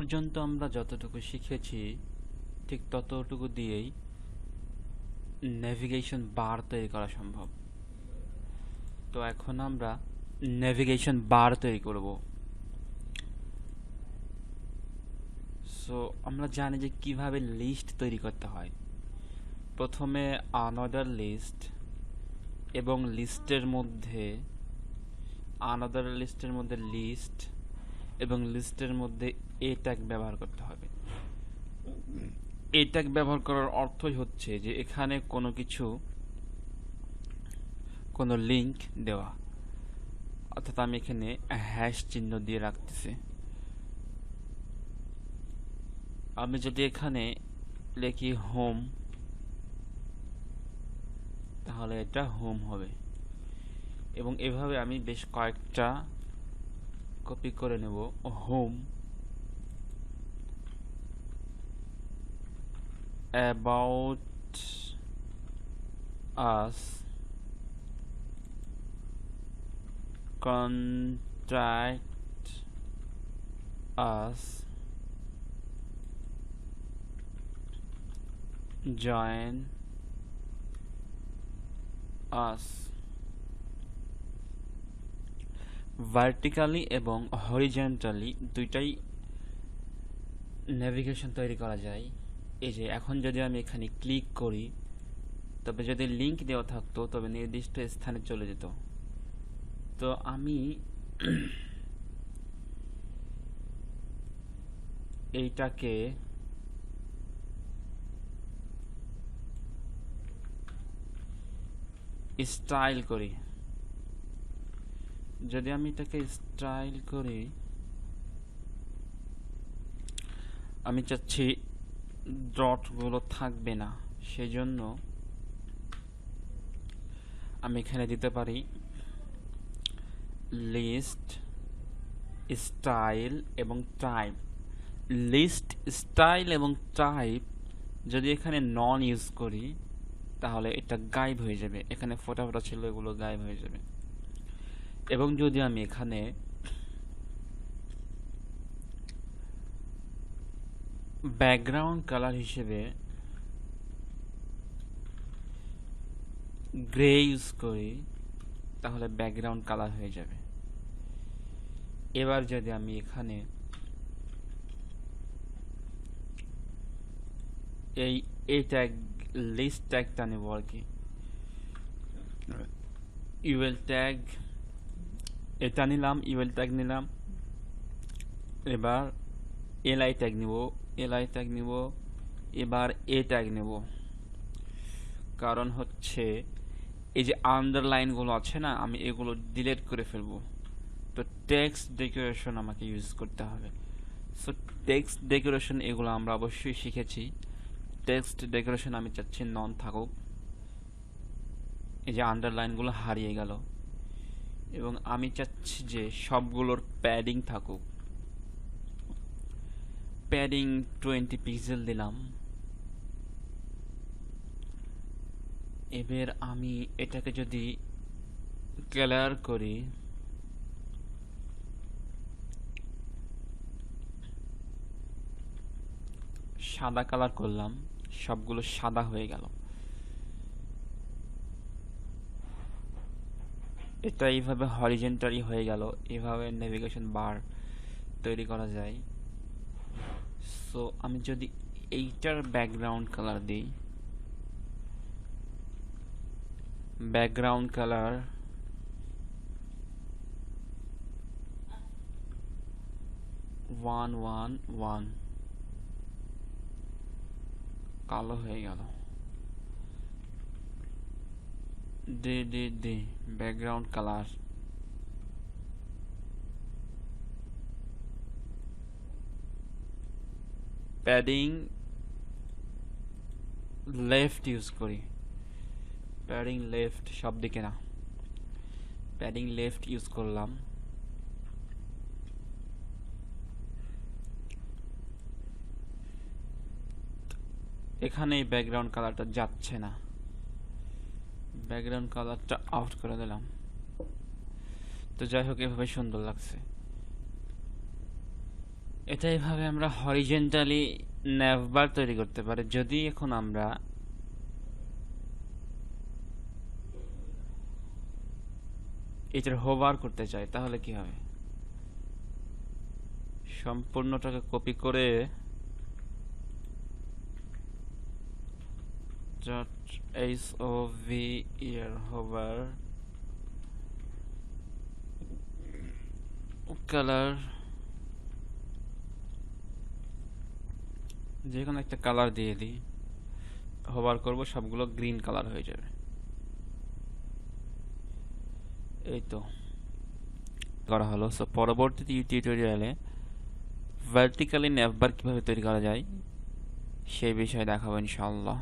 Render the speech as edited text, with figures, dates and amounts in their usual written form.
পর্যন্ত আমরা যতটুকু শিখেছি ঠিক ততটুকু দিয়েই নেভিগেশন বার তৈরি করা সম্ভব। তো এখন আমরা নেভিগেশন বার তৈরি করব। সো আমরা জানি যে কিভাবে লিস্ট তৈরি করতে হয়। প্রথমে আনাদার লিস্ট এবং লিস্টের মধ্যে আনাদার লিস্টের মধ্যে লিস্ট এবং লিস্টের মধ্যে এ ট্যাগ ব্যবহার করতে হবে। এ ট্যাগ ব্যবহার করার অর্থই হচ্ছে যে এখানে কোনো লিংক দেওয়া, অর্থাৎ আমি এখানে হ্যাশ চিহ্ন দিয়ে রাখতেছি। আমি যদি এখানে লিখি হোম, তাহলে এটা হোম হবে এবং এভাবে আমি বেশ কয়েকটা কপি করে নেব। Home, about us, contact us, join us। Vertically এবং হরিজন্টালি দুইটাই নেভিগেশন তৈরি করা যায়। এই যে এখন যদি আমি এখানে ক্লিক করি, তবে যদি লিংক দেওয়া থাকতো তবে নির্দিষ্ট স্থানে চলে যেত। তো আমি এইটাকে স্টাইল করি। যদি আমি এটাকে স্টাইল করি, আমি চাচ্ছি ডটগুলো থাকবে না, সেজন্য আমি এখানে দিতে পারি লিস্ট স্টাইল এবং টাইপ। লিস্ট স্টাইল এবং টাইপ যদি এখানে নন ইউজ করি তাহলে এটা গায়েব হয়ে যাবে, এখানে ফোটা ফোটা ছিল এগুলো গায়েব হয়ে যাবে। এবং যদি আমি এখানে ব্যাকগ্রাউন্ড কালার হিসেবে গ্রে ইউজ করি তাহলে ব্যাকগ্রাউন্ড কালার হয়ে যাবে। এবার যদি আমি এখানে এই ট্যাগ লিস্ট ট্যাগটা নেব আর কি, ইউএল ট্যাগ এটা নিলাম, ইউএল ট্যাগ নিলাম। এবার এলআই ট্যাগ নিব, এলআই ট্যাগ নিব। এবার এ ট্যাগ নেব, কারণ হচ্ছে এই যে আন্ডারলাইনগুলো আছে না, আমি এগুলো ডিলিট করে ফেলবো। তো টেক্সট ডেকোরেশন আমাকে ইউজ করতে হবে। সো টেক্সট ডেকোরেশন এগুলো আমরা অবশ্যই শিখেছি। টেক্সট ডেকোরেশন আমি চাচ্ছি নন থাকুক, এই যে আন্ডারলাইনগুলো হারিয়ে গেল। এবং আমি চাচ্ছি যে সবগুলোর প্যাডিং থাকুক। প্যাডিং 20 পিক্সেল দিলাম। এবার আমি এটাকে যদি কালার করি, সাদা কালার করলাম, সবগুলো সাদা হয়ে গেল। এটা এইভাবে হরিজন্টালি হয়ে গেল। এভাবে নেভিগেশন বার তৈরি করা যায়। সো আমি যদি এইটার ব্যাকগ্রাউন্ড কালার দিই, ব্যাকগ্রাউন্ড কালার ওয়ান কালো হয়ে গেল। দে background colour padding left use করি, প্যাডিং লেফট সব দিকে না, প্যাডিং লেফট ইউজ করলাম। এখানে এই ব্যাকগ্রাউন্ড কালারটা যাচ্ছে না, ব্যাকগ্রাউন্ড কালারটা আউট করে দিলাম। তো যাই হোক, এভাবে সুন্দর লাগছে। এটা এইভাবে আমরা হরিজেন্টালি ন্যাভবার তৈরি করতে পারি। যদি এখন আমরা এটার হোভার করতে চাই তাহলে কি হবে? সম্পূর্ণটাকে কপি করে HOV এর হোভার কালার, যে কোনো একটা কালার দিয়ে দিই, হোভার করব, সবগুলো গ্রিন কালার হয়ে যাবে। এই তো করা হলো। সো পরবর্তী টিউটোরিয়ালে ভার্টিক্যালি ন্যাভবার কিভাবে তৈরি করা যায় সেই বিষয়ে দেখাবো ইনশাআল্লাহ।